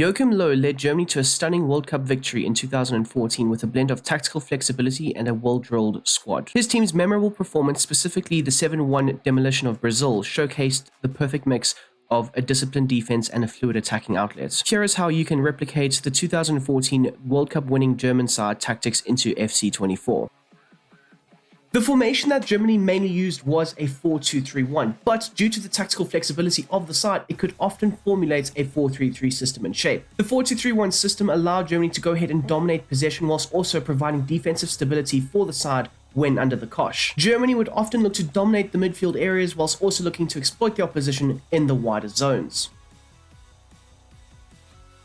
Joachim Löw led Germany to a stunning World Cup victory in 2014 with a blend of tactical flexibility and a well-drilled squad. His team's memorable performance, specifically the 7-1 demolition of Brazil, showcased the perfect mix of a disciplined defense and a fluid attacking outlet. Here is how you can replicate the 2014 World Cup winning German side tactics into FC24. The formation that Germany mainly used was a 4-2-3-1, but due to the tactical flexibility of the side, it could often formulate a 4-3-3 system in shape. The 4-2-3-1 system allowed Germany to go ahead and dominate possession whilst also providing defensive stability for the side when under the cosh. Germany would often look to dominate the midfield areas whilst also looking to exploit the opposition in the wider zones.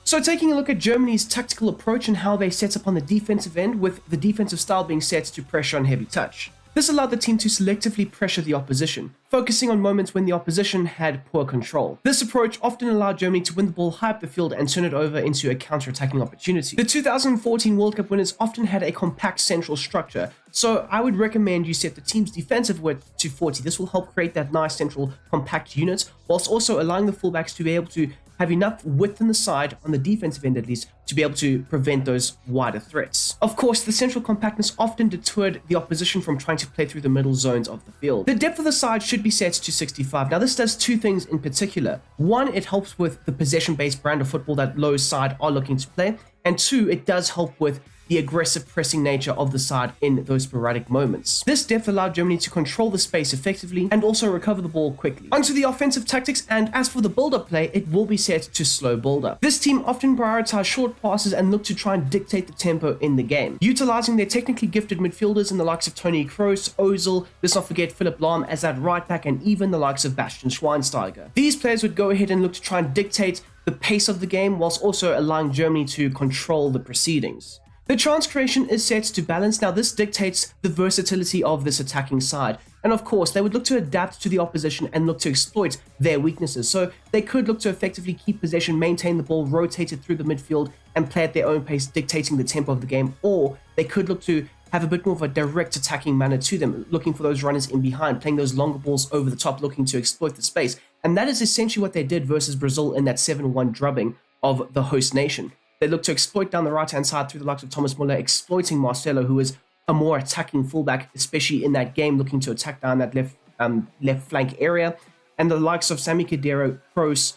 So taking a look at Germany's tactical approach and how they set up on the defensive end, with the defensive style being set to pressure and heavy touch. This allowed the team to selectively pressure the opposition, focusing on moments when the opposition had poor control. This approach often allowed Germany to win the ball high up the field and turn it over into a counter-attacking opportunity. The 2014 World Cup winners often had a compact central structure, so I would recommend you set the team's defensive width to 40. This will help create that nice central compact unit, whilst also allowing the fullbacks to be able to have enough width in the side, on the defensive end at least, to be able to prevent those wider threats. Of course, the central compactness often deterred the opposition from trying to play through the middle zones of the field. The depth of the side should be set to 65. Now, this does two things in particular. One, it helps with the possession-based brand of football that Löw's side are looking to play, and two, it does help with the aggressive pressing nature of the side in those sporadic moments. This depth allowed Germany to control the space effectively and also recover the ball quickly. Onto the offensive tactics, and as for the build-up play, it will be set to slow build-up. This team often prioritized short passes and looked to try and dictate the tempo in the game, utilizing their technically gifted midfielders in the likes of Toni Kroos, Ozil, let's not forget Philipp Lahm as that right back, and even the likes of Bastian Schweinsteiger. These players would go ahead and look to try and dictate the pace of the game whilst also allowing Germany to control the proceedings. The chance creation is set to balance. Now, this dictates the versatility of this attacking side. And of course, they would look to adapt to the opposition and look to exploit their weaknesses. So they could look to effectively keep possession, maintain the ball, rotate it through the midfield, and play at their own pace, dictating the tempo of the game. Or they could look to have a bit more of a direct attacking manner to them, looking for those runners in behind, playing those longer balls over the top, looking to exploit the space. And that is essentially what they did versus Brazil in that 7-1 drubbing of the host nation. They look to exploit down the right-hand side through the likes of Thomas Müller, exploiting Marcelo, who is a more attacking fullback, especially in that game, looking to attack down that left flank area. And the likes of Sami Khedira, Kroos,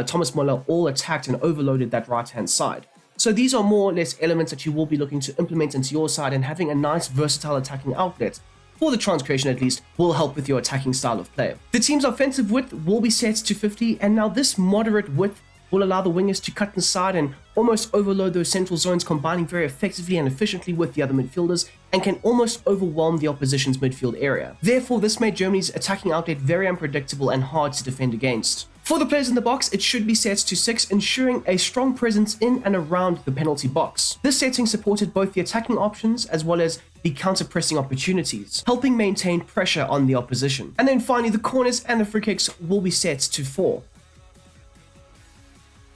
Thomas Müller all attacked and overloaded that right-hand side. So these are more or less elements that you will be looking to implement into your side, and having a nice versatile attacking outlet, for the chance creation at least, will help with your attacking style of play. The team's offensive width will be set to 50, and now this moderate width will allow the wingers to cut inside and almost overload those central zones, combining very effectively and efficiently with the other midfielders, and can almost overwhelm the opposition's midfield area. Therefore, this made Germany's attacking outlet very unpredictable and hard to defend against. For the players in the box, it should be set to 6, ensuring a strong presence in and around the penalty box. This setting supported both the attacking options as well as the counter-pressing opportunities, helping maintain pressure on the opposition. And then finally, the corners and the free kicks will be set to 4.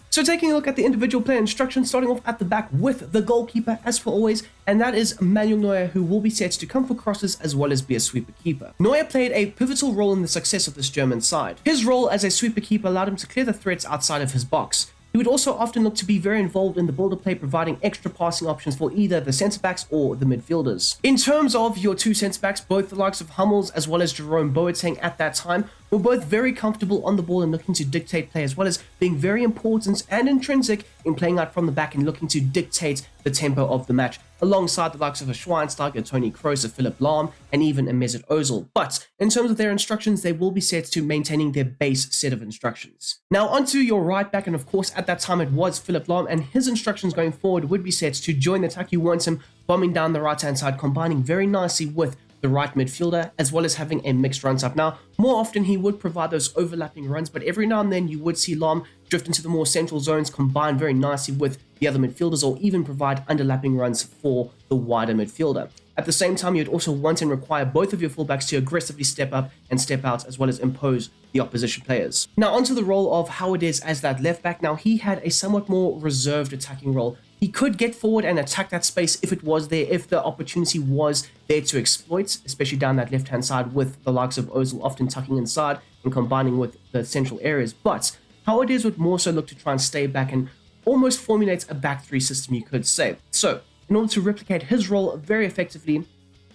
So taking a look at the individual player instructions, starting off at the back with the goalkeeper as per always, and that is Manuel Neuer, who will be set to come for crosses as well as be a sweeper keeper. Neuer played a pivotal role in the success of this German side. His role as a sweeper keeper allowed him to clear the threats outside of his box. He would also often look to be very involved in the build-up play, providing extra passing options for either the centre-backs or the midfielders. In terms of your two centre-backs, both the likes of Hummels as well as Jerome Boateng at that time were both very comfortable on the ball and looking to dictate play, as well as being very important and intrinsic in playing out from the back and looking to dictate the tempo of the match, alongside the likes of a Schweinsteiger, Toni Kroos, a Philipp Lahm, and even a Mesut Ozil. But in terms of their instructions, they will be set to maintaining their base set of instructions. Now onto your right back, and of course at that time it was Philipp Lahm, and his instructions going forward would be set to join the attack. You want him bombing down the right-hand side, combining very nicely with the right midfielder, as well as having a mixed runs up. Now, more often he would provide those overlapping runs, but every now and then you would see Lahm drift into the more central zones, combine very nicely with the other midfielders, or even provide underlapping runs for the wider midfielder. At the same time, you'd also want and require both of your fullbacks to aggressively step up and step out, as well as impose the opposition players. Now, onto the role of how it is as that left back. Now, he had a somewhat more reserved attacking role. He could get forward and attack that space if it was there, if the opportunity was there to exploit, especially down that left-hand side with the likes of Ozil often tucking inside and combining with the central areas. But how it is would more so look to try and stay back and almost formulates a back three system, you could say. So in order to replicate his role very effectively,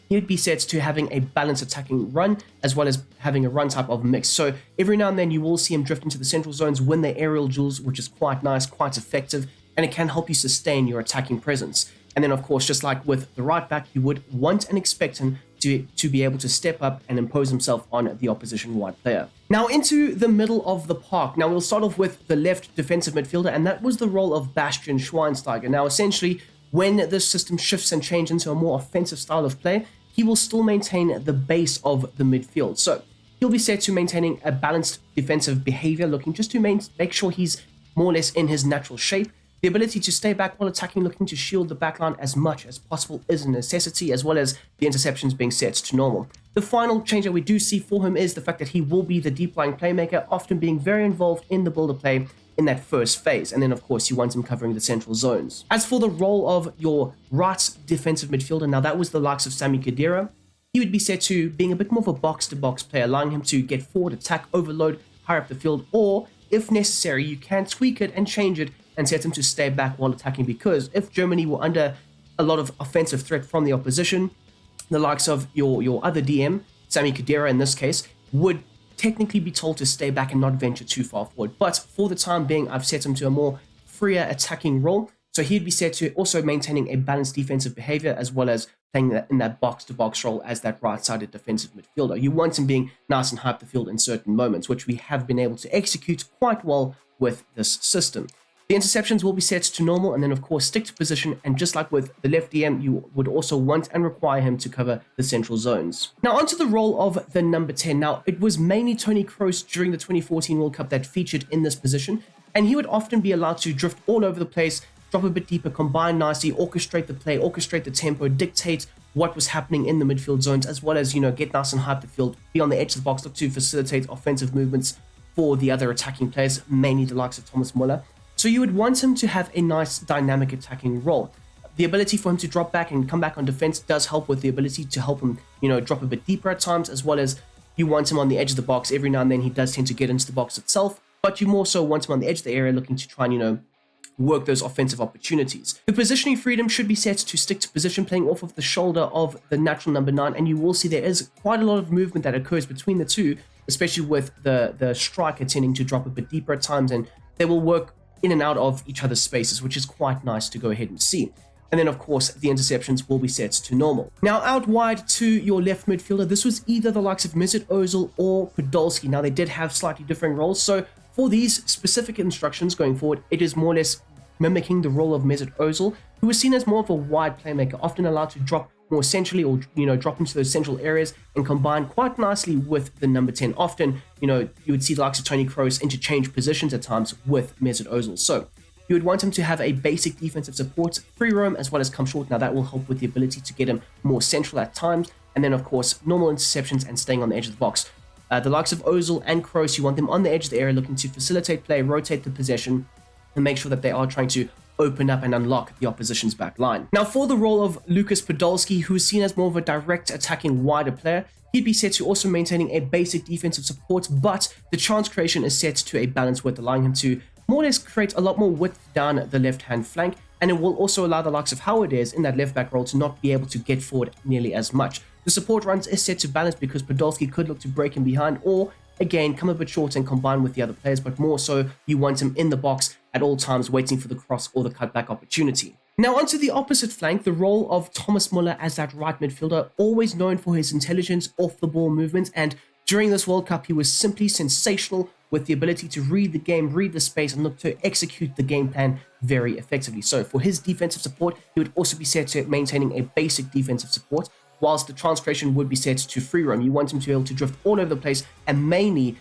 he would be set to having a balanced attacking run as well as having a run type of mix. So every now and then you will see him drift into the central zones, win the aerial duels, which is quite nice, quite effective, and it can help you sustain your attacking presence. And then of course, just like with the right back, you would want and expect him to be able to step up and impose himself on the opposition wide player. Now into the middle of the park. Now we'll start off with the left defensive midfielder, and that was the role of Bastian Schweinsteiger. Now essentially, when this system shifts and changes into a more offensive style of play, he will still maintain the base of the midfield. So he'll be set to maintaining a balanced defensive behavior, looking just to make sure he's more or less in his natural shape. The ability to stay back while attacking, looking to shield the backline as much as possible, is a necessity, as well as the interceptions being set to normal. The final change that we do see for him is the fact that he will be the deep lying playmaker, often being very involved in the builder play in that first phase. And then of course you want him covering the central zones. As for the role of your right defensive midfielder, now that was the likes of Sami Khedira. He would be set to being a bit more of a box-to-box player, allowing him to get forward, attack, overload, higher up the field, or if necessary, you can tweak it and change it and set him to stay back while attacking, because if Germany were under a lot of offensive threat from the opposition, the likes of your other DM, Sami Khedira in this case, would technically be told to stay back and not venture too far forward. But for the time being, I've set him to a more freer attacking role, so he'd be set to also maintaining a balanced defensive behavior as well as playing in that box-to-box role as that right-sided defensive midfielder. You want him being nice and high up the field in certain moments, which we have been able to execute quite well with this system. The interceptions will be set to normal, and then of course stick to position, and just like with the left DM, you would also want and require him to cover the central zones. Now onto the role of the number 10. Now it was mainly Toni Kroos during the 2014 World Cup that featured in this position, and he would often be allowed to drift all over the place, drop a bit deeper, combine nicely, orchestrate the play, orchestrate the tempo, dictate what was happening in the midfield zones, as well as, get nice and high up the field, be on the edge of the box, look to facilitate offensive movements for the other attacking players, mainly the likes of Thomas Muller. So you would want him to have a nice dynamic attacking role. The ability for him to drop back and come back on defense does help with the ability to help him, drop a bit deeper at times, as well as you want him on the edge of the box. Every now and then he does tend to get into the box itself, but you more so want him on the edge of the area looking to try and, work those offensive opportunities. The positioning freedom should be set to stick to position, playing off of the shoulder of the natural number 9, and you will see there is quite a lot of movement that occurs between the two, especially with the striker tending to drop a bit deeper at times, and they will work in and out of each other's spaces, which is quite nice to go ahead and see. And then of course the interceptions will be set to normal. Now out wide to your left midfielder, this was either the likes of Mesut Ozil or Podolski. Now they did have slightly differing roles, so for these specific instructions going forward, it is more or less mimicking the role of Mesut Ozil, who was seen as more of a wide playmaker, often allowed to drop more centrally, or drop into those central areas and combine quite nicely with the number 10. Often, you would see the likes of Toni Kroos interchange positions at times with Mesut Ozil. So you would want him to have a basic defensive support, free roam, as well as come short. Now that will help with the ability to get him more central at times, and then of course normal interceptions and staying on the edge of the box. The likes of Ozil and Kroos, you want them on the edge of the area looking to facilitate play, rotate the possession, and make sure that they are trying to open up and unlock the opposition's back line. Now for the role of Lukas Podolski, who is seen as more of a direct attacking wider player, he'd be set to also maintaining a basic defensive support, but the chance creation is set to a balanced width, allowing him to more or less create a lot more width down the left-hand flank, and it will also allow the likes of Howard is in that left-back role to not be able to get forward nearly as much. The support runs is set to balance because Podolski could look to break him behind, or again come a bit short and combine with the other players, but more so you want him in the box at all times, waiting for the cross or the cutback opportunity. Now onto the opposite flank, the role of Thomas Muller as that right midfielder, always known for his intelligence, off-the-ball movements, and during this World Cup he was simply sensational with the ability to read the game, read the space, and look to execute the game plan very effectively. So for his defensive support, he would also be set to maintaining a basic defensive support, whilst the transgression would be set to free roam. You want him to be able to drift all over the place and mainly,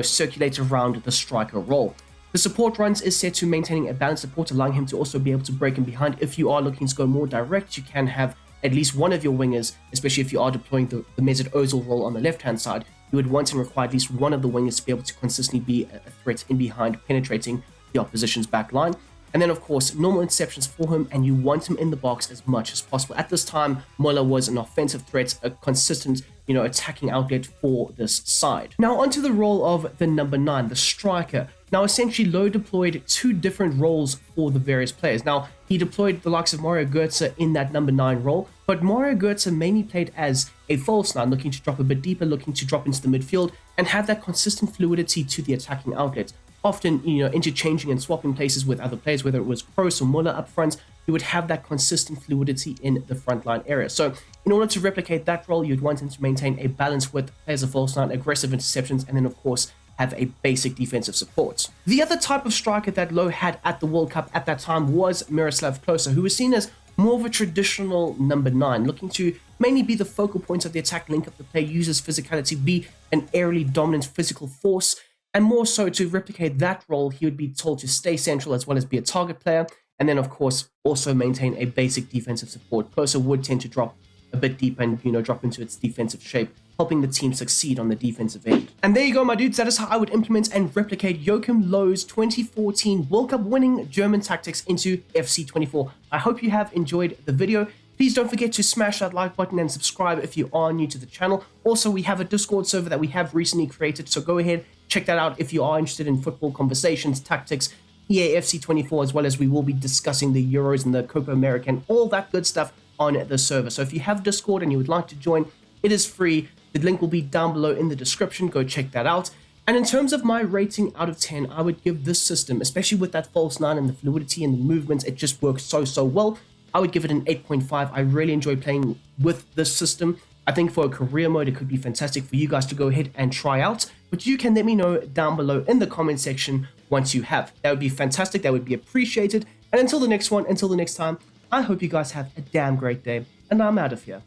circulate around the striker role. The support runs is set to maintaining a balanced support, allowing him to also be able to break him behind. If you are looking to go more direct, you can have at least one of your wingers, especially if you are deploying the Mesut Ozil role on the left-hand side, you would want and require at least one of the wingers to be able to consistently be a threat in behind, penetrating the opposition's back line. And then, of course, normal interceptions for him, and you want him in the box as much as possible. At this time, Muller was an offensive threat, a consistent attacking outlet for this side. Now onto the role of the number 9, the striker. Now essentially Löw deployed 2 different roles for the various players. Now he deployed the likes of Mario Götze in that number 9 role, but Mario Götze mainly played as a false 9, looking to drop a bit deeper, looking to drop into the midfield and have that consistent fluidity to the attacking outlet. Often, interchanging and swapping places with other players, whether it was Kroos or Muller up front, you would have that consistent fluidity in the frontline area. So in order to replicate that role, you'd want him to maintain a balance with players of false 9, aggressive interceptions, and then of course have a basic defensive support. The other type of striker that Löw had at the World Cup at that time was Miroslav Klose, who was seen as more of a traditional number 9, looking to mainly be the focal point of the attack, link up the play, use his physicality, be an aerially dominant physical force, and more so to replicate that role, he would be told to stay central as well as be a target player, and then of course also maintain a basic defensive support. Klose would tend to drop a bit deep and drop into its defensive shape, helping the team succeed on the defensive end. And there you go, my dudes. That is how I would implement and replicate Joachim Löw's 2014 World Cup winning German tactics into FC24. I hope you have enjoyed the video. Please don't forget to smash that like button and subscribe if you are new to the channel. Also, we have a Discord server that we have recently created, so go ahead, check that out if you are interested in football conversations, tactics, EA FC24, as well as we will be discussing the Euros and the Copa America and all that good stuff on the server. So if you have Discord and you would like to join, it is free. The link will be down below in the description. Go check that out. And in terms of my rating out of 10, I would give this system, especially with that false 9 and the fluidity and the movements, it just works so well. I would give it an 8.5. I really enjoy playing with this system. I think for a career mode, it could be fantastic for you guys to go ahead and try out. But you can let me know down below in the comment section once you have. That would be fantastic. That would be appreciated. And until the next one, until the next time, I hope you guys have a damn great day. And I'm out of here.